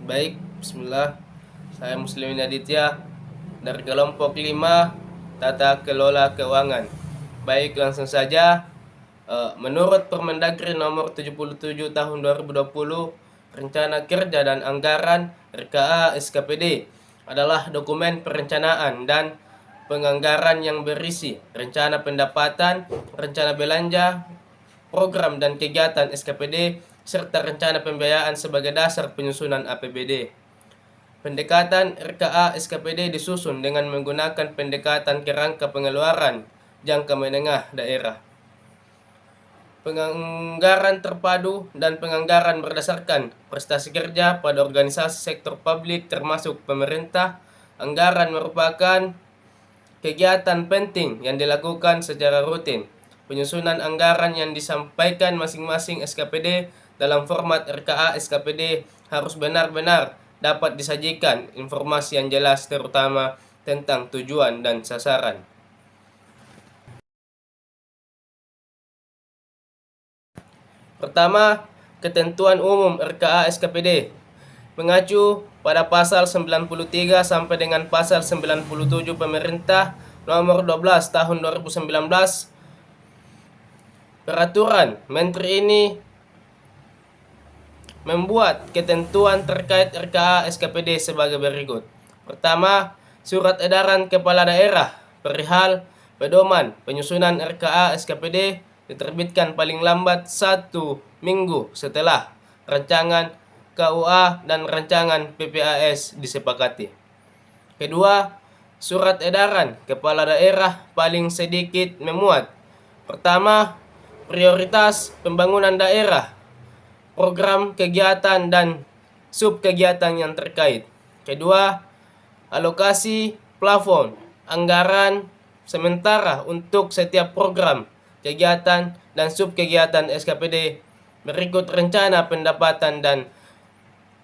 Baik, bismillah. Saya Muslimin Aditya dari kelompok 5 Tata Kelola Keuangan. Baik, langsung saja. Menurut Permendagri nomor 77 tahun 2020, Rencana Kerja dan Anggaran RKA SKPD adalah dokumen perencanaan dan penganggaran yang berisi rencana pendapatan, rencana belanja, program dan kegiatan SKPD, serta rencana pembiayaan sebagai dasar penyusunan APBD. Pendekatan RKA SKPD disusun dengan menggunakan pendekatan kerangka pengeluaran jangka menengah daerah, penganggaran terpadu, dan penganggaran berdasarkan prestasi kerja pada organisasi sektor publik termasuk pemerintah. Anggaran merupakan kegiatan penting yang dilakukan secara rutin. Penyusunan anggaran yang disampaikan masing-masing SKPD dalam format RKA SKPD harus benar-benar dapat disajikan informasi yang jelas, terutama tentang tujuan dan sasaran. Pertama, ketentuan umum RKA SKPD. Mengacu pada pasal 93 sampai dengan pasal 97 Pemerintah nomor 12 tahun 2019, Peraturan Menteri ini membuat ketentuan terkait RKA SKPD sebagai berikut. Pertama, surat edaran kepala daerah perihal pedoman penyusunan RKA SKPD diterbitkan paling lambat 1 minggu setelah rancangan KUA dan rancangan PPAS disepakati. Kedua, surat edaran kepala daerah paling sedikit memuat: pertama, prioritas pembangunan daerah, program kegiatan dan subkegiatan yang terkait. Kedua, alokasi plafon anggaran sementara untuk setiap program, kegiatan, dan subkegiatan SKPD. Berikut rencana pendapatan dan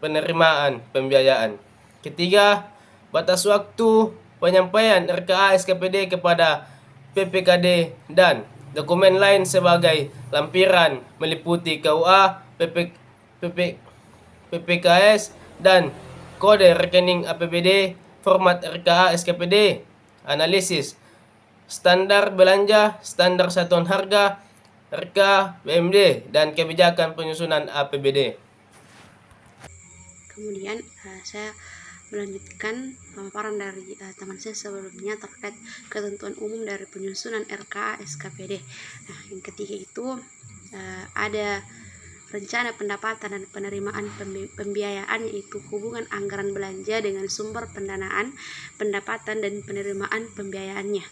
penerimaan pembiayaan. Ketiga, batas waktu penyampaian RKA SKPD kepada PPKD dan dokumen lain sebagai lampiran meliputi KUA, PPKS, dan kode rekening APBD, format RKA SKPD, analisis standar belanja, standar satuan harga, RK BMD, dan kebijakan penyusunan APBD. Kemudian saya melanjutkan pemaparan dari teman saya sebelumnya terkait ketentuan umum dari penyusunan RKA SKPD. Nah, yang ketiga itu ada rencana pendapatan dan penerimaan pembiayaan, yaitu hubungan anggaran belanja dengan sumber pendanaan, pendapatan, dan penerimaan pembiayaannya.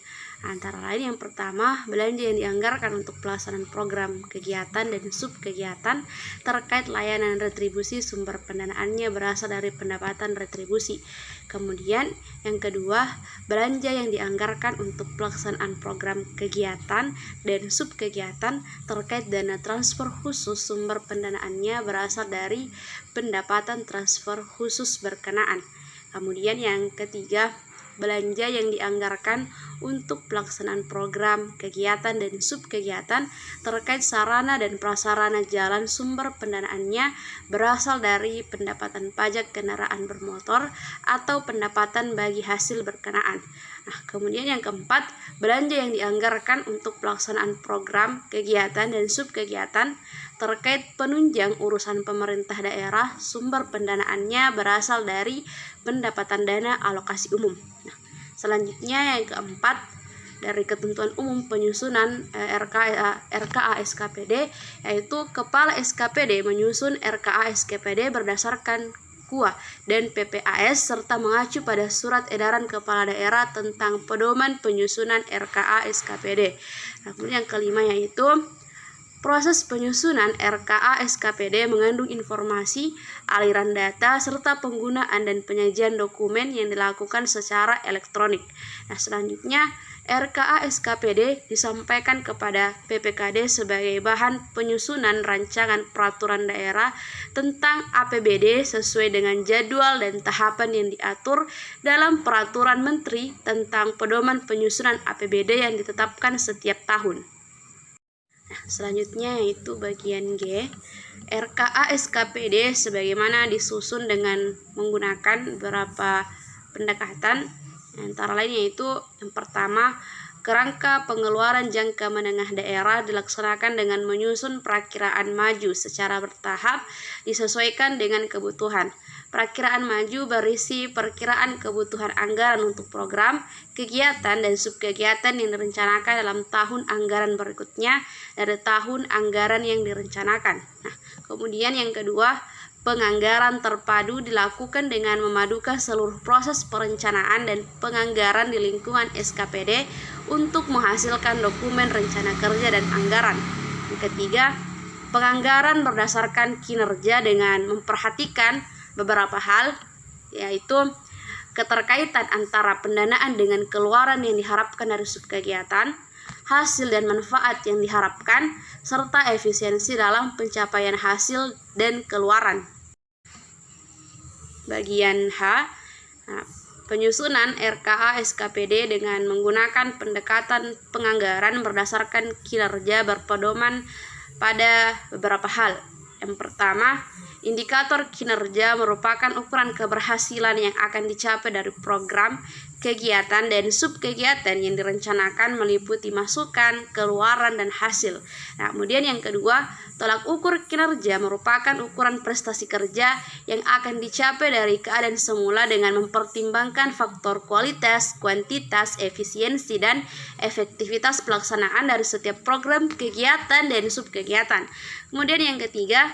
Antara lain, yang pertama, belanja yang dianggarkan untuk pelaksanaan program kegiatan dan subkegiatan terkait layanan retribusi, sumber pendanaannya berasal dari pendapatan retribusi. Kemudian yang kedua, belanja yang dianggarkan untuk pelaksanaan program kegiatan dan subkegiatan terkait dana transfer khusus, sumber pendanaannya berasal dari pendapatan transfer khusus berkenaan. Kemudian yang ketiga, belanja yang dianggarkan untuk pelaksanaan program, kegiatan, dan subkegiatan terkait sarana dan prasarana jalan, sumber pendanaannya berasal dari pendapatan pajak kendaraan bermotor atau pendapatan bagi hasil berkenaan. Nah, kemudian yang keempat, belanja yang dianggarkan untuk pelaksanaan program, kegiatan, dan subkegiatan terkait penunjang urusan pemerintah daerah, sumber pendanaannya berasal dari pendapatan dana alokasi umum. Nah, selanjutnya yang keempat, dari ketentuan umum penyusunan RKA SKPD, yaitu kepala SKPD menyusun RKA SKPD berdasarkan KUA dan PPAS serta mengacu pada surat edaran kepala daerah tentang pedoman penyusunan RKA SKPD. Nah, kemudian yang kelima yaitu proses penyusunan RKA SKPD mengandung informasi, aliran data, serta penggunaan dan penyajian dokumen yang dilakukan secara elektronik. Nah, selanjutnya RKA SKPD disampaikan kepada PPKD sebagai bahan penyusunan rancangan peraturan daerah tentang APBD sesuai dengan jadwal dan tahapan yang diatur dalam Peraturan Menteri tentang Pedoman Penyusunan APBD yang ditetapkan setiap tahun. Nah, Selanjutnya yaitu bagian G, RKA SKPD sebagaimana disusun dengan menggunakan beberapa pendekatan, antara lain yaitu yang pertama, kerangka pengeluaran jangka menengah daerah dilaksanakan dengan menyusun perakiraan maju secara bertahap disesuaikan dengan kebutuhan. Perakiraan maju berisi perkiraan kebutuhan anggaran untuk program, kegiatan, dan subkegiatan yang direncanakan dalam tahun anggaran berikutnya dari tahun anggaran yang direncanakan. Nah, kemudian yang kedua, penganggaran terpadu dilakukan dengan memadukan seluruh proses perencanaan dan penganggaran di lingkungan SKPD untuk menghasilkan dokumen rencana kerja dan anggaran. Yang ketiga, penganggaran berdasarkan kinerja dengan memperhatikan beberapa hal, yaitu keterkaitan antara pendanaan dengan keluaran yang diharapkan dari subkegiatan, hasil dan manfaat yang diharapkan, serta efisiensi dalam pencapaian hasil dan keluaran. Bagian H, penyusunan RKA SKPD dengan menggunakan pendekatan penganggaran berdasarkan kinerja berpedoman pada beberapa hal. Yang pertama, indikator kinerja merupakan ukuran keberhasilan yang akan dicapai dari program, kegiatan, dan subkegiatan yang direncanakan meliputi masukan, keluaran, dan hasil. Nah, kemudian yang kedua, tolak ukur kinerja merupakan ukuran prestasi kerja yang akan dicapai dari keadaan semula dengan mempertimbangkan faktor kualitas, kuantitas, efisiensi, dan efektivitas pelaksanaan dari setiap program, kegiatan, dan subkegiatan. Kemudian yang ketiga,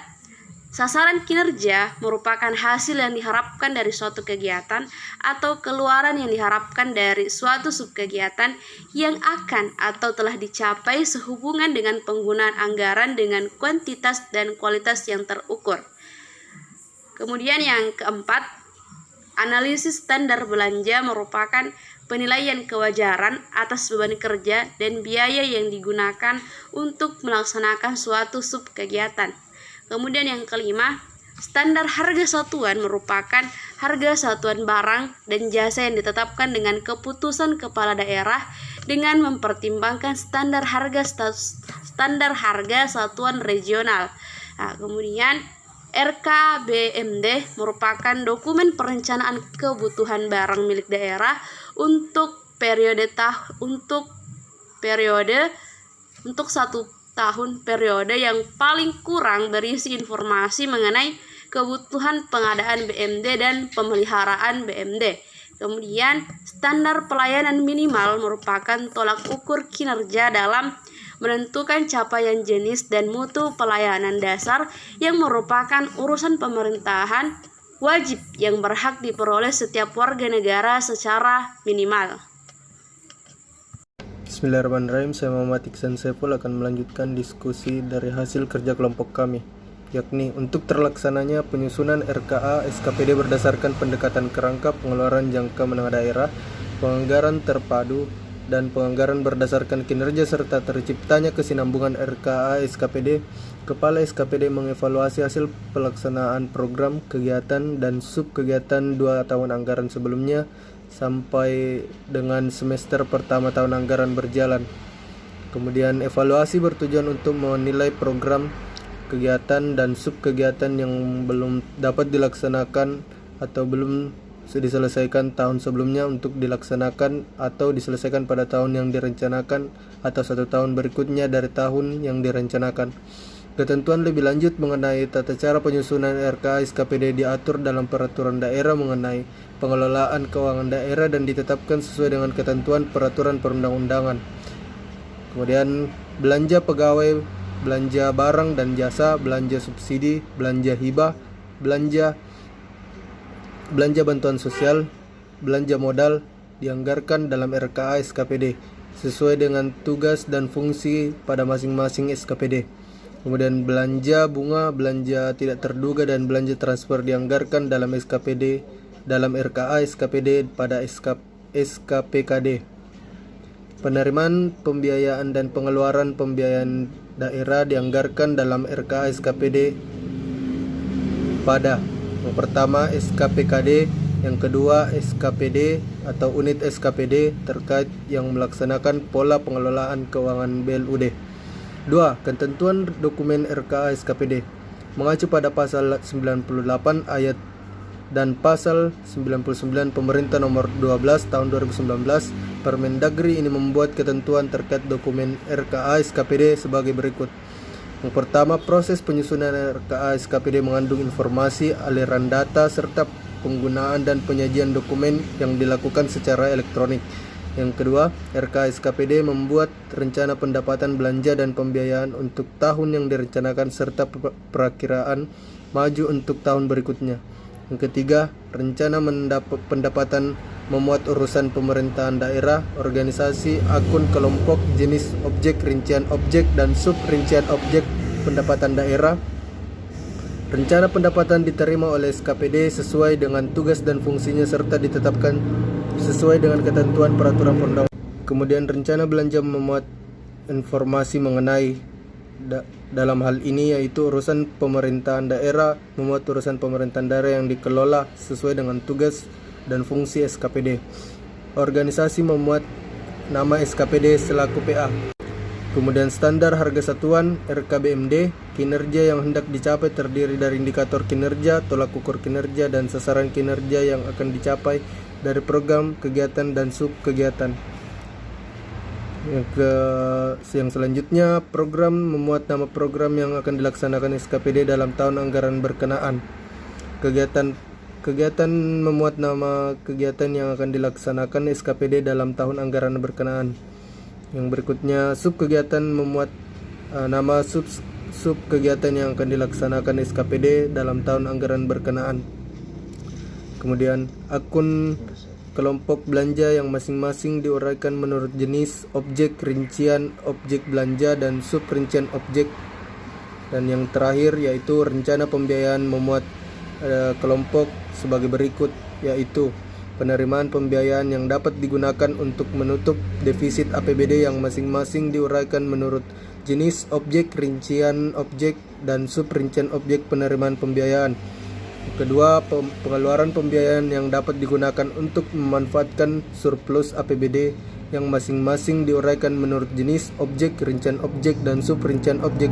sasaran kinerja merupakan hasil yang diharapkan dari suatu kegiatan atau keluaran yang diharapkan dari suatu subkegiatan yang akan atau telah dicapai sehubungan dengan penggunaan anggaran dengan kuantitas dan kualitas yang terukur. Kemudian yang keempat, analisis standar belanja merupakan penilaian kewajaran atas beban kerja dan biaya yang digunakan untuk melaksanakan suatu subkegiatan. Kemudian yang kelima, standar harga satuan merupakan harga satuan barang dan jasa yang ditetapkan dengan keputusan kepala daerah dengan mempertimbangkan standar harga satuan regional. Nah, kemudian RKBMD merupakan dokumen perencanaan kebutuhan barang milik daerah untuk satu tahun periode yang paling kurang berisi informasi mengenai kebutuhan pengadaan BMD dan pemeliharaan BMD. Kemudian, standar pelayanan minimal merupakan tolak ukur kinerja dalam menentukan capaian jenis dan mutu pelayanan dasar yang merupakan urusan pemerintahan wajib yang berhak diperoleh setiap warga negara secara minimal. Bismillahirrahmanirrahim, saya Muhammad Iksan Saiful akan melanjutkan diskusi dari hasil kerja kelompok kami, yakni untuk terlaksananya penyusunan RKA SKPD berdasarkan pendekatan kerangka pengeluaran jangka menengah daerah, penganggaran terpadu, dan penganggaran berdasarkan kinerja serta terciptanya kesinambungan RKA SKPD. Kepala SKPD mengevaluasi hasil pelaksanaan program, kegiatan, dan subkegiatan 2 tahun anggaran sebelumnya sampai dengan semester pertama tahun anggaran berjalan. Kemudian evaluasi bertujuan untuk menilai program, kegiatan, dan subkegiatan yang belum dapat dilaksanakan atau belum diselesaikan tahun sebelumnya untuk dilaksanakan atau diselesaikan pada tahun yang direncanakan atau 1 tahun berikutnya dari tahun yang direncanakan. Ketentuan lebih lanjut mengenai tata cara penyusunan RKA SKPD diatur dalam peraturan daerah mengenai pengelolaan keuangan daerah dan ditetapkan sesuai dengan ketentuan peraturan perundang-undangan. Kemudian belanja pegawai, belanja barang dan jasa, belanja subsidi, belanja hibah, belanja bantuan sosial, belanja modal dianggarkan dalam RKA SKPD sesuai dengan tugas dan fungsi pada masing-masing SKPD. Kemudian belanja bunga, belanja tidak terduga, dan belanja transfer dianggarkan dalam SKPD, dalam RKA SKPD pada SKPKD. Penerimaan pembiayaan dan pengeluaran pembiayaan daerah dianggarkan dalam RKA SKPD pada yang pertama SKPKD, yang kedua SKPD atau unit SKPD terkait yang melaksanakan pola pengelolaan keuangan BLUD. 2. Ketentuan dokumen RKA SKPD mengacu pada pasal 98 ayat dan pasal 99 Pemerintah nomor 12 tahun 2019, Permendagri ini membuat ketentuan terkait dokumen RKA SKPD sebagai berikut. Yang pertama, proses penyusunan RKA SKPD mengandung informasi, aliran data, serta penggunaan dan penyajian dokumen yang dilakukan secara elektronik. Yang kedua, RKA SKPD membuat rencana pendapatan belanja dan pembiayaan untuk tahun yang direncanakan serta perakiraan maju untuk tahun berikutnya. Yang ketiga, rencana pendapatan memuat urusan pemerintahan daerah, organisasi, akun kelompok, jenis objek, rincian objek, dan sub rincian objek pendapatan daerah. Rencana pendapatan diterima oleh SKPD sesuai dengan tugas dan fungsinya serta ditetapkan sesuai dengan ketentuan peraturan perundang-undangan. Kemudian rencana belanja memuat informasi mengenai dalam hal ini yaitu urusan pemerintahan daerah, memuat urusan pemerintahan daerah yang dikelola sesuai dengan tugas dan fungsi SKPD. Organisasi memuat nama SKPD selaku PA. Kemudian standar harga satuan RKBMD, kinerja yang hendak dicapai terdiri dari indikator kinerja, tolak ukur kinerja, dan sasaran kinerja yang akan dicapai dari program, kegiatan, dan sub kegiatan. Yang selanjutnya, program memuat nama program yang akan dilaksanakan SKPD dalam tahun anggaran berkenaan. Kegiatan memuat nama kegiatan yang akan dilaksanakan SKPD dalam tahun anggaran berkenaan. Yang berikutnya, sub kegiatan memuat nama sub kegiatan yang akan dilaksanakan SKPD dalam tahun anggaran berkenaan. Kemudian, akun kelompok belanja yang masing-masing diuraikan menurut jenis objek, rincian objek belanja, dan sub rincian objek. Dan yang terakhir yaitu rencana pembiayaan memuat kelompok sebagai berikut, yaitu penerimaan pembiayaan yang dapat digunakan untuk menutup defisit APBD yang masing-masing diuraikan menurut jenis objek, rincian objek, dan sub rincian objek penerimaan pembiayaan. Kedua, pengeluaran pembiayaan yang dapat digunakan untuk memanfaatkan surplus APBD yang masing-masing diuraikan menurut jenis objek, rincian objek, dan sub rincian objek